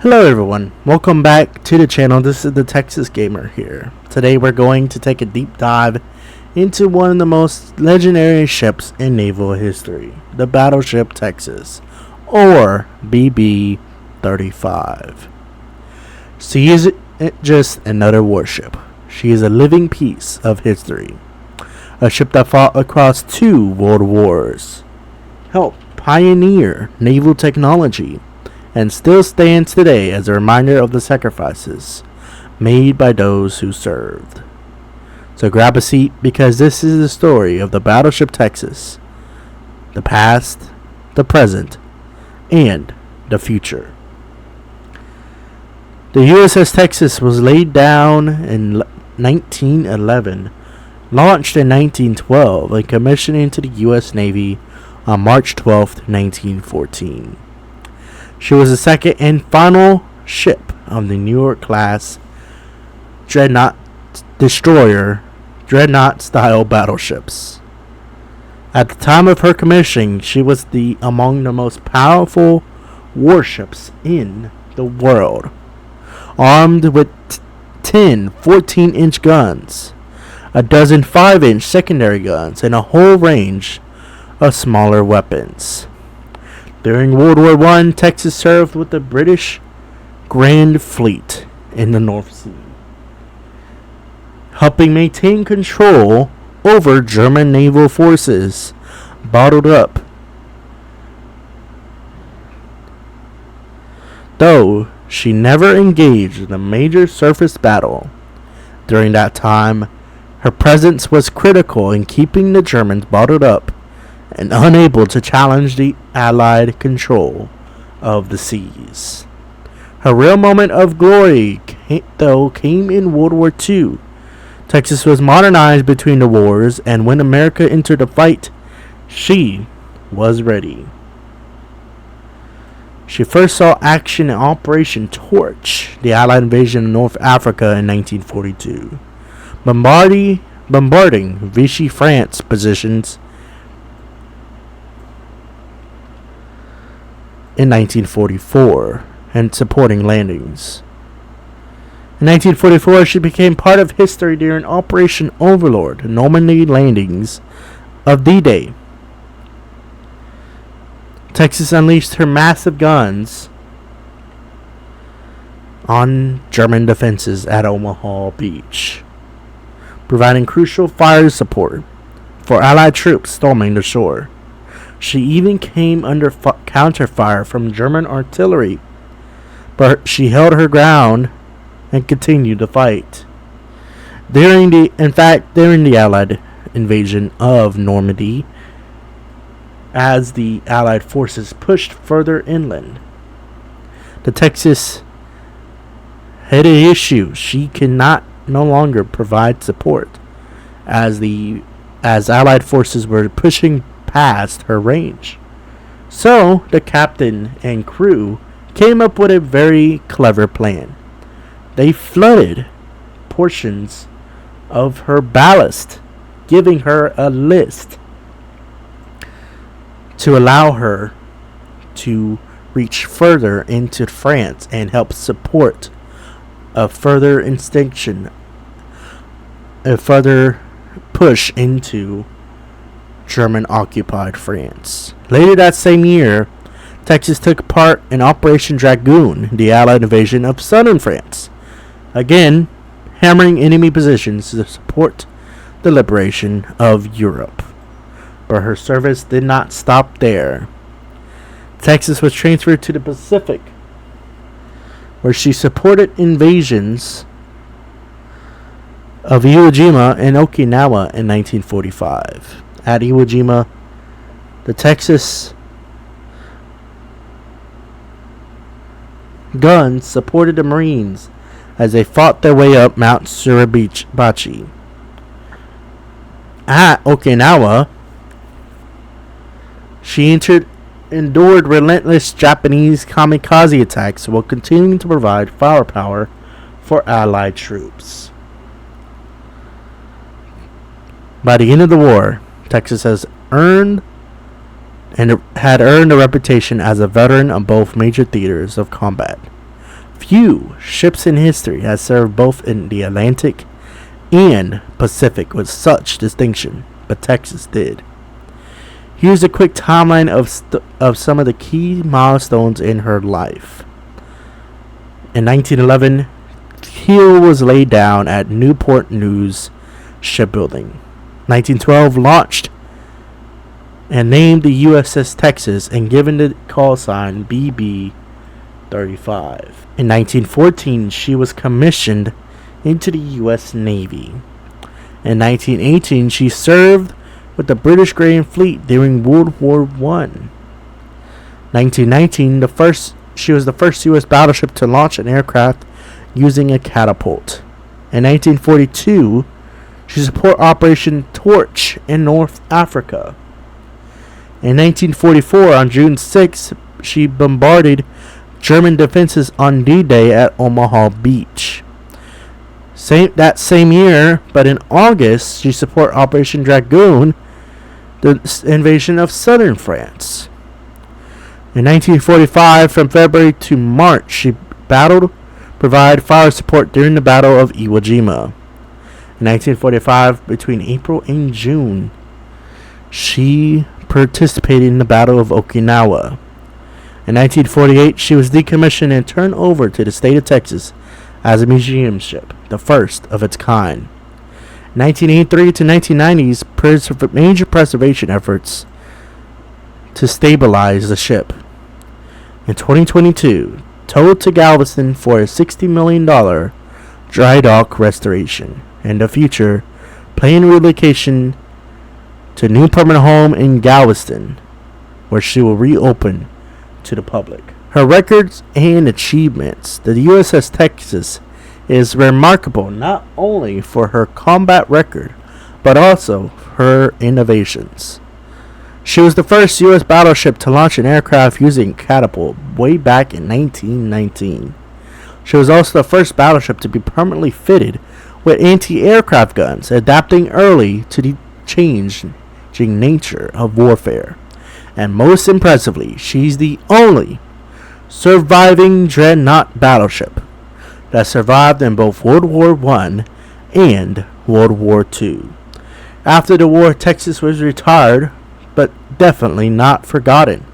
Hello everyone, welcome back to the channel. This is the Texas Gamer here. Today we're going to take a deep dive into one of the most legendary ships in naval history, the Battleship Texas, or BB-35. She isn't just another warship. She is a living piece of history. A ship that fought across 2 world wars, helped pioneer naval technology, and still stands today as a reminder of the sacrifices made by those who served. So grab a seat, because this is the story of the Battleship Texas, the past, the present, and the future. The USS Texas was laid down in 1911, launched in 1912, and commissioned into the U.S. Navy on March 12, 1914. She was the second and final ship of the New York-class Dreadnought destroyer, Dreadnought-style battleships. At the time of her commissioning, she was among the most powerful warships in the world, armed with 10 14-inch guns, a dozen 5-inch secondary guns, and a whole range of smaller weapons. During World War I, Texas served with the British Grand Fleet in the North Sea, helping maintain control over German naval forces bottled up. Though she never engaged in a major surface battle during that time, her presence was critical in keeping the Germans bottled up and unable to challenge the Allied control of the seas. Her real moment of glory, came in World War II. Texas was modernized between the wars, and when America entered the fight, she was ready. She first saw action in Operation Torch, the Allied invasion of North Africa in 1942, bombarding Vichy France positions in 1944 and supporting landings. In 1944, she became part of history during Operation Overlord, Normandy landings of D-Day. Texas unleashed her massive guns on German defenses at Omaha Beach, providing crucial fire support for Allied troops storming the shore. She even came under counterfire from German artillery, but she held her ground and continued to fight. During the Allied invasion of Normandy, as the Allied forces pushed further inland, the Texas had an issue. She cannot no longer provide support as Allied forces were pushing past her range. So the captain and crew came up with a very clever plan. They flooded portions of her ballast, giving her a list to allow her to reach further into France and help support a further push into German-occupied France. Later that same year, Texas took part in Operation Dragoon, the Allied invasion of southern France, again hammering enemy positions to support the liberation of Europe. But her service did not stop there. Texas was transferred to the Pacific, where she supported invasions of Iwo Jima and Okinawa in 1945. At Iwo Jima, the Texas guns supported the Marines as they fought their way up Mount Suribachi. At Okinawa, she endured relentless Japanese kamikaze attacks while continuing to provide firepower for Allied troops. By the end of the war, Texas had earned a reputation as a veteran of both major theaters of combat. Few ships in history have served both in the Atlantic and Pacific with such distinction, but Texas did. Here's a quick timeline of some of the key milestones in her life. In 1911, keel was laid down at Newport News Shipbuilding. 1912, launched and named the USS Texas and given the call sign BB-35. In 1914, she was commissioned into the U.S. Navy. In 1918, she served with the British Grand Fleet during World War I. 1919, she was the first U.S. battleship to launch an aircraft using a catapult. In 1942, she supported Operation Torch in North Africa. In 1944, on June 6, she bombarded German defenses on D-Day at Omaha Beach. That same year, but in August, she supported Operation Dragoon, the invasion of southern France. In 1945, from February to March, she provided fire support during the Battle of Iwo Jima. In 1945, between April and June, she participated in the Battle of Okinawa. In 1948, she was decommissioned and turned over to the state of Texas as a museum ship, the first of its kind. 1983 to 1990s, major preservation efforts to stabilize the ship. In 2022, towed to Galveston for a $60 million dry dock restoration. In the future, planned relocation to new permanent home in Galveston, where she will reopen to the public. Her records and achievements. The USS Texas is remarkable not only for her combat record, but also her innovations. She was the first U.S. battleship to launch an aircraft using catapult way back in 1919. She was also the first battleship to be permanently fitted with anti-aircraft guns, adapting early to the changing nature of warfare. And most impressively, she's the only surviving Dreadnought battleship that survived in both World War I and World War II. After the war, Texas was retired, but definitely not forgotten.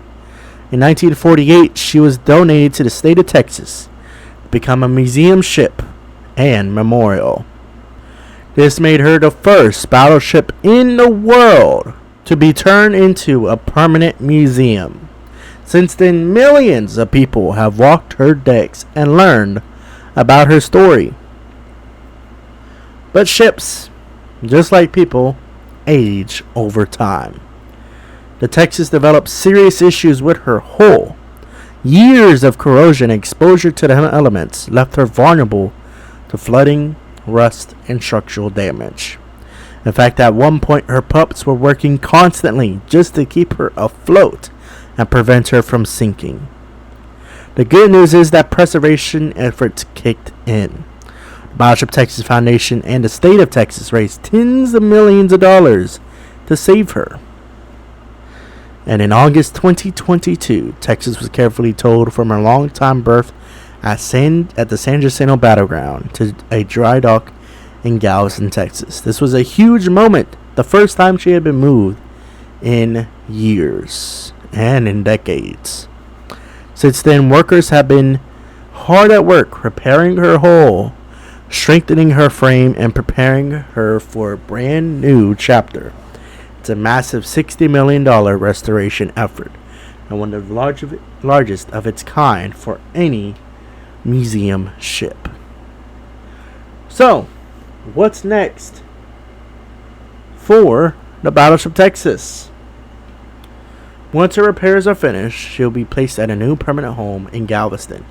In 1948, she was donated to the state of Texas to become a museum ship and memorial. This made her the first battleship in the world to be turned into a permanent museum. Since then, millions of people have walked her decks and learned about her story. But ships, just like people, age over time. The Texas developed serious issues with her hull. Years of corrosion and exposure to the elements left her vulnerable to flooding, rust, and structural damage. In fact, at one point, her pups were working constantly just to keep her afloat and prevent her from sinking. The good news is that preservation efforts kicked in. The Battleship Texas Foundation and the state of Texas raised tens of millions of dollars to save her. And in August 2022, Texas was carefully towed from her long-time berth at the San Jacinto Battleground to a dry dock in Galveston, Texas. This was a huge moment, the first time she had been moved in years and in decades. Since then, workers have been hard at work repairing her hull, strengthening her frame, and preparing her for a brand new chapter. It's a massive $60 million restoration effort, and one of the largest of its kind for any museum ship. So, what's next for the Battleship Texas? Once her repairs are finished, she'll be placed at a new permanent home in Galveston,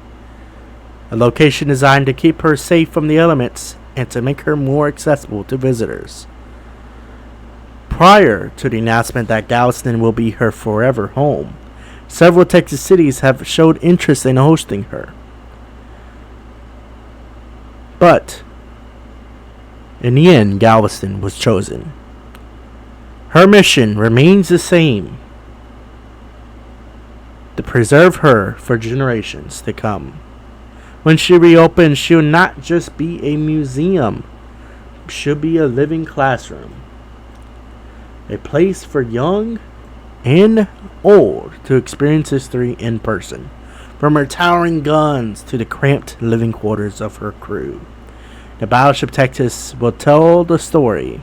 a location designed to keep her safe from the elements and to make her more accessible to visitors. Prior to the announcement that Galveston will be her forever home, several Texas cities have showed interest in hosting her. But in the end, Galveston was chosen. Her mission remains the same: to preserve her for generations to come. When she reopens, she'll not just be a museum. She'll be a living classroom. A place for young and old to experience history in person. From her towering guns to the cramped living quarters of her crew. The Battleship Texas will tell the story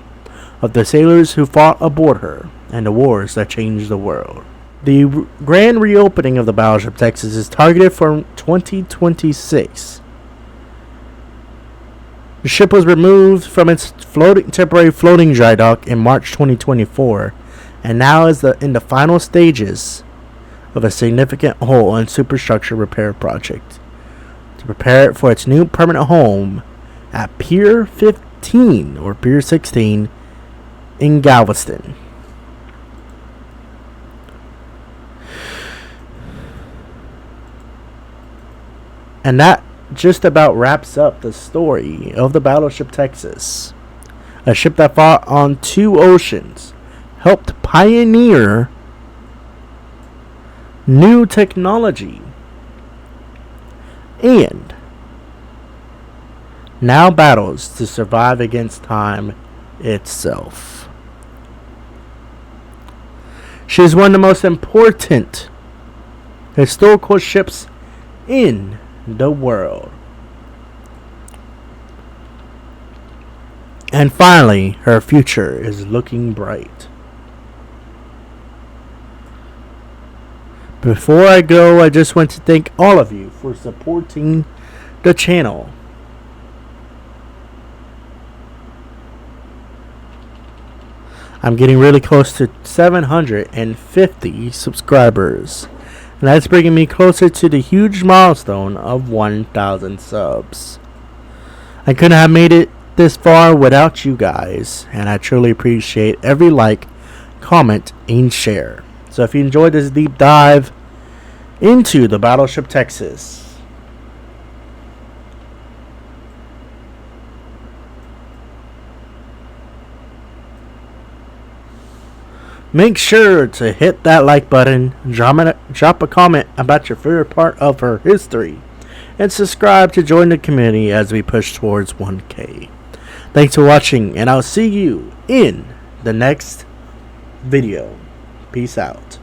of the sailors who fought aboard her and the wars that changed the world. The grand reopening of the Battleship Texas is targeted for 2026. The ship was removed from its temporary floating dry dock in March 2024 and now is in the final stages of a significant hull and superstructure repair project to prepare it for its new permanent home at Pier 15 or Pier 16 in Galveston. And that just about wraps up the story of the Battleship Texas, a ship that fought on two oceans, helped pioneer new technology, and now battles to survive against time itself. She is one of the most important historical ships in the world. And finally, her future is looking bright. Before I go, I just want to thank all of you for supporting the channel. I'm getting really close to 750 subscribers. And that's bringing me closer to the huge milestone of 1,000 subs. I couldn't have made it this far without you guys, and I truly appreciate every like, comment, and share. So if you enjoyed this deep dive into the Battleship Texas, make sure to hit that like button, drop a comment about your favorite part of her history, and subscribe to join the community as we push towards 1K. Thanks for watching, and I'll see you in the next video. Peace out.